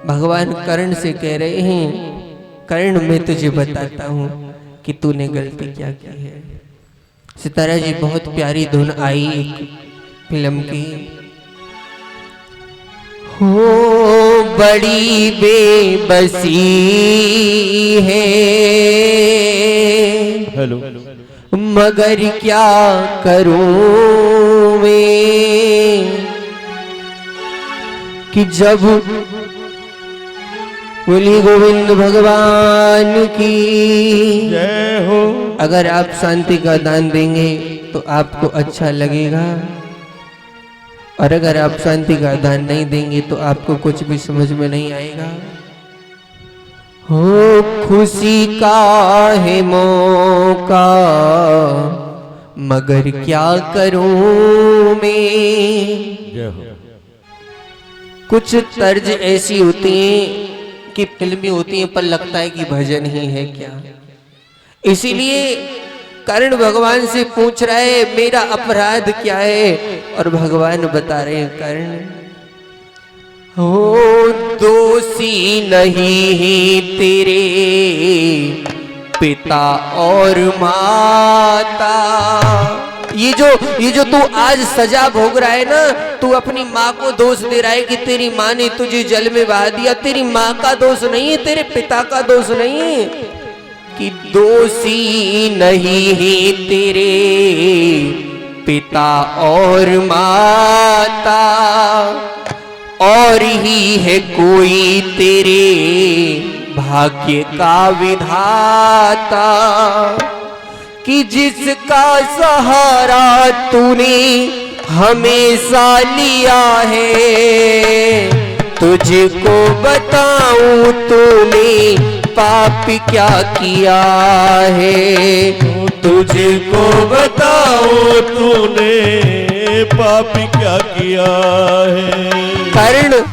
भगवान कर्ण से कह रहे हैं, कर्ण मैं तुझे बताता हूँ कि तूने गलती क्या की है। सितारा जी बहुत प्यारी धुन आई एक फिल्म की। हो बड़ी बेबसी है, हेलो मगर क्या करूं मैं, कि जब बोली गोविंद भगवान की जय हो। अगर आप शांति का दान देंगे तो आपको अच्छा लगेगा, और अगर आप शांति का दान नहीं देंगे तो आपको कुछ भी समझ में नहीं आएगा। हो खुशी का है मौका, मगर क्या करूं मैं। जय हो। कुछ तर्ज ऐसी होती हैं कि फिल्मी होती हैं पर लगता है कि भजन ही है क्या। इसीलिए कर्ण भगवान से पूछ रहा है मेरा अपराध क्या है, और भगवान बता रहे हैं कर्ण हो दोषी नहीं ही तेरे पिता और माता। ये जो तू आज सजा भोग रहा है ना, तू अपनी माँ को दोष दे रहा है कि तेरी माँ ने तुझे जल में बहा दिया। तेरी माँ का दोष नहीं है, तेरे पिता का दोष नहीं है, कि दोषी नहीं ही तेरे पिता और माता, और ही है कोई तेरे भाग्य का विधाता, कि जिसका सहारा तूने हमेशा लिया है। तुझको बताऊं तूने पाप क्या किया है, तुझको बताओ तूने पाप क्या किया है। कर्ण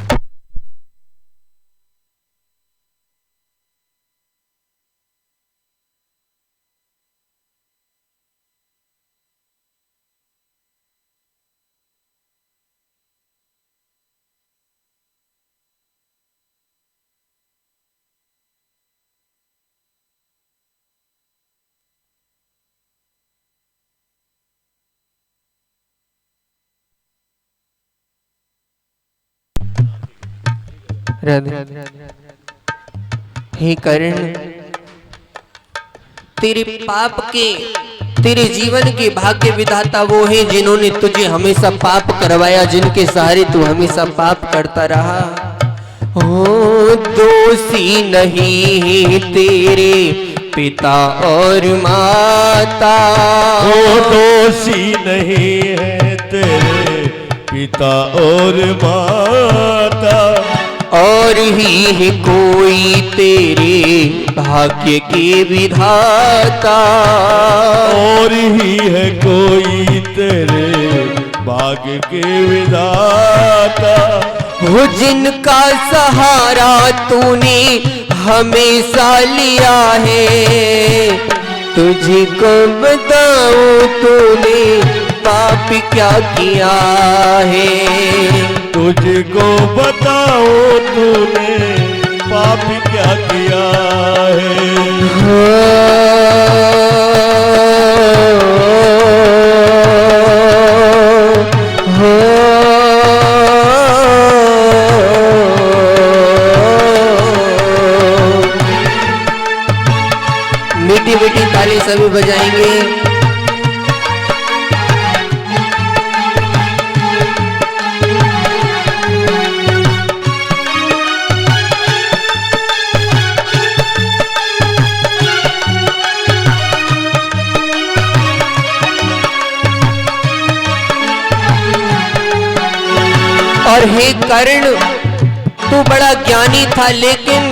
हे कर्ण, तेरे पाप के, तेरे जीवन के भाग्य विधाता वो हैं जिन्होंने तुझे हमेशा पाप करवाया, जिनके सहारे तू हमेशा पाप करता रहा। ओ दोषी नहीं तेरे पिता और माता, ओ दोषी नहीं है तेरे पिता और माता, और ही है कोई तेरे भाग्य के विधाता, और ही है कोई तेरे भाग्य के विधाता, वो जिनका सहारा तूने हमेशा लिया है। तुझको बताऊं तूने पाप क्या किया है, तुझको बताओ तूने पाप क्या किया है। मीठी मीठी ताली सभी बजाएंगे। और हे कर्ण, तू बड़ा ज्ञानी था, लेकिन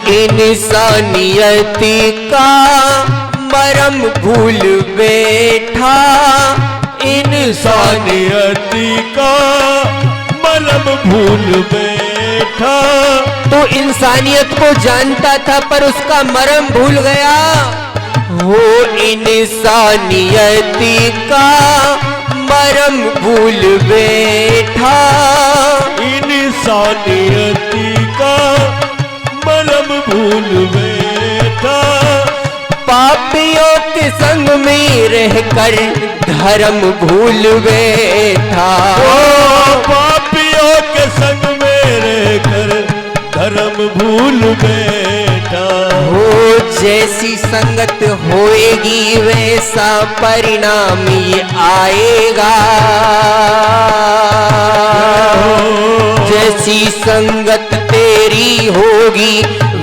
इंसानियती का मरम भूल बैठा। इंसानियती का मरम भूल बैठा। तो इंसानियत को जानता था पर उसका मरम भूल गया। वो इंसानियती का मरम भूल बैठा। इंसानियत भूल बैठा। पापियों के संग में रहकर धर्म भूल बैठा। ओ पापियों के संग में रहकर धर्म भूल बैठा। हो जैसी संगत होएगी वैसा परिणाम ये आएगा। जैसी संगत तेरी होगी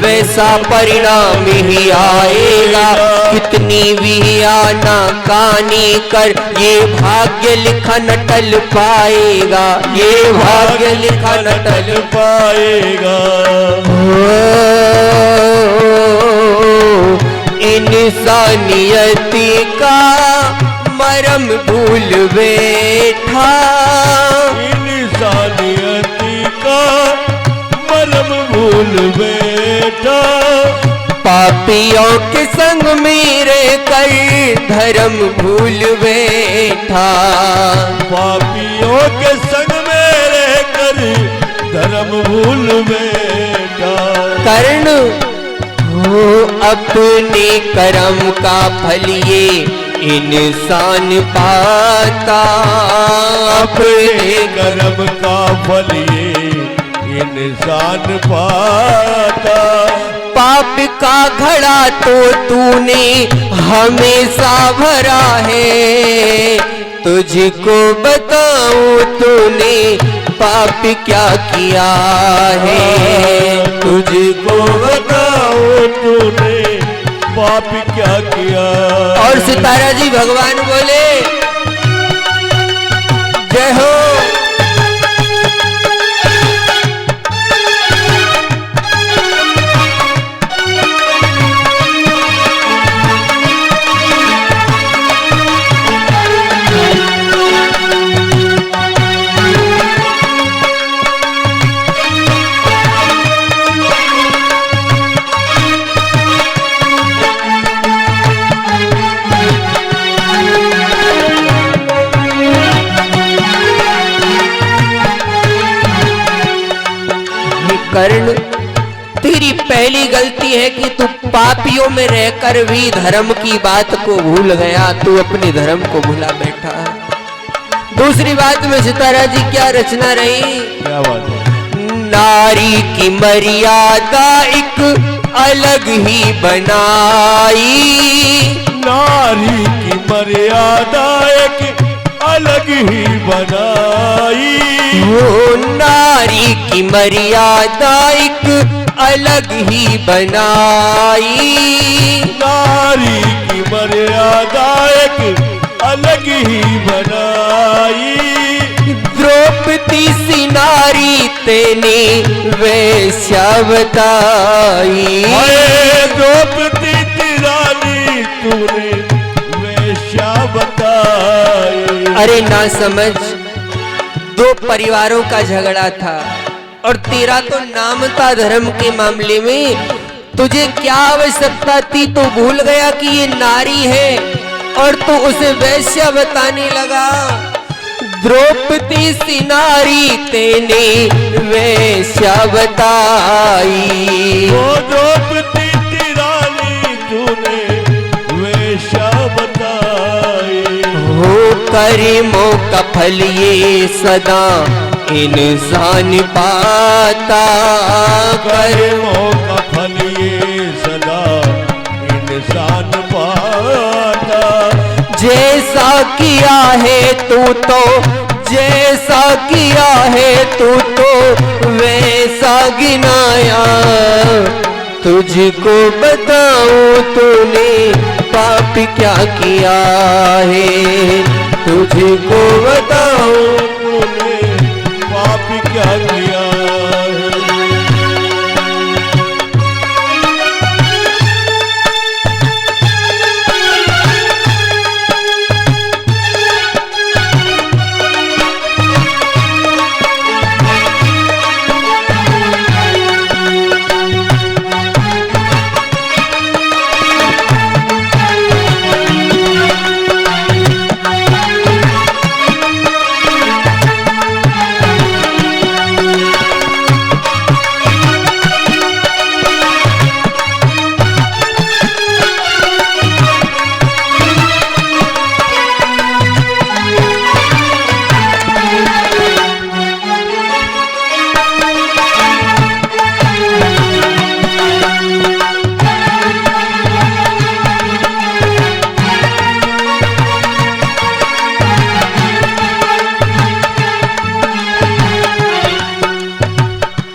वैसा परिणाम ही आएगा। कितनी भी आना कानी कर ये भाग्य लिखा न टल पाएगा। ये भाग्य लिखा न टल पाएगा। इंसानियती का मरम भूल बैठा। इंसानियती का मरम भूल बैठा। पापियों के संग में रहकर धर्म भूल बैठा। पापियों के संग में रहकर धर्म भूल बैठा। कर्ण हो अपने कर्म का फल ये इंसान पाता। अपने कर्म का फल ये इंसान पाता। पाप का घड़ा तो तूने हमेशा भरा है। तुझको बताऊं तूने पाप क्या किया है। तुझको बताओ तूने पाप क्या किया। और सितारा जी भगवान बोले जय हो। कर्ण तेरी पहली गलती है कि तू पापियों में रहकर भी धर्म की बात को भूल गया। तू अपने धर्म को भूला बैठा। दूसरी बात में सितारा जी क्या रचना रही। क्या बात है। नारी की मर्यादा एक अलग ही बनाई। नारी की मर्यादा एक अलग ही बनाई। वो नारी की मर्यादा एक अलग ही बनाई। नारी की मर्यादा एक अलग ही बनाई। द्रौपदी सी नारी तेने वैश्या बताई। द्रौपदी की रानी तूने वैश्या बताई। अरे ना समझ, दो परिवारों का झगड़ा था और तेरा तो नाम था धर्म के मामले में। तुझे क्या आवश्यकता थी, तो भूल गया कि ये नारी है और तू उसे वैश्या बताने लगा। द्रौपदी सी नारी तेने वैश्या बताई। वो द्रौपदी की रानी तूने वैश्या बताई। हो कर्मों का फल ये सदा इंसान पाता। कर्मों का फल ये सदा इंसान पाता। जैसा किया है तू तो, जैसा किया है तू तो वैसा गिनाया। तुझको बताऊं तूने पाप क्या किया है। तुझको बताऊं तूने पाप क्या किया है।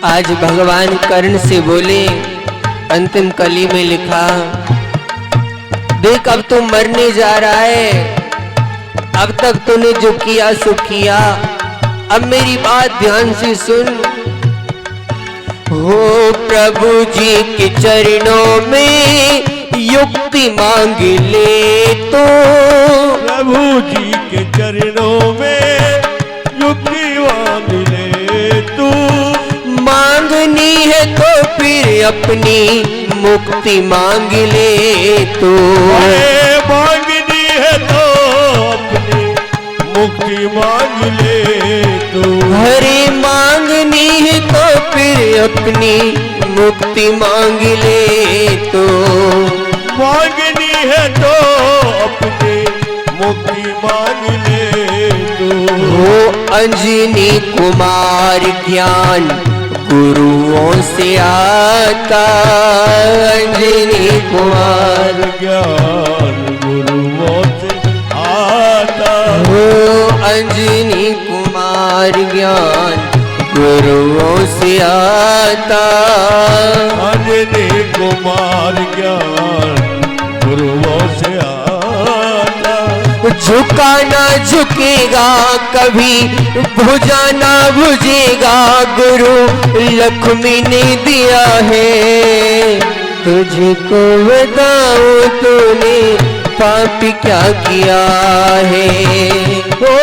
आज भगवान कर्ण से बोले, अंतिम कली में लिखा, देख अब तू मरने जा रहा है, अब तक तूने जो किया सो किया, अब मेरी बात ध्यान से सुन। हो प्रभु जी के चरणों में युक्ति मांग ले तो, प्रभु जी के चरणों में युक्ति मांग ले तू, मांगनी है तो फिर अपनी मुक्ति मांग ले तो, मांगनी है तो अपनी मुक्ति मांग ले तू, हरे मांगनी है तो फिर अपनी मुक्ति मांग ले तो, मांगनी है तो अपनी मुक्ति मांग ले तू। हो अंजनी कुमार ज्ञान गुरुओं से आता, अंजनी कुमार ज्ञान गुरुओं से आता, हो अंजनी कुमार ज्ञान गुरुओं से आता, अंजनी कुमार ज्ञान गुरुओं से आता, झुका ना झुकेगा कभी, भुजा ना भुजेगा, गुरु लक्ष्मी ने दिया है, तुझको बताऊं तूने पाप क्या किया है। हो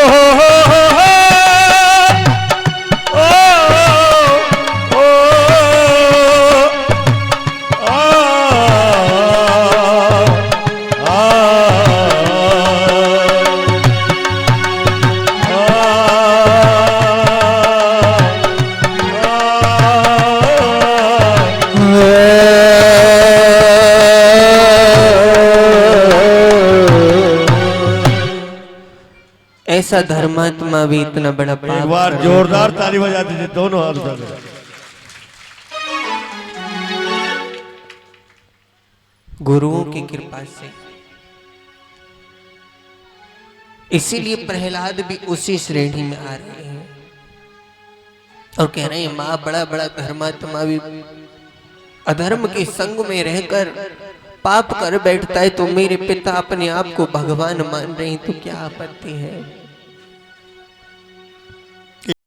ऐसा धर्मात्मा भी इतना बड़ा पाप एक बार कर जोरदार ताली बजा दीजिए दोनों हाथ उठा के। गुरुओं की कृपा से, इसीलिए प्रहलाद भी उसी श्रेणी में आ रहे हैं और कह रहे हैं, माँ बड़ा बड़ा धर्मात्मा भी अधर्म के संग में रहकर पाप कर बैठता है, तो मेरे पिता अपने आप को भगवान मान रहे हैं, तो क्या आपत्ति है।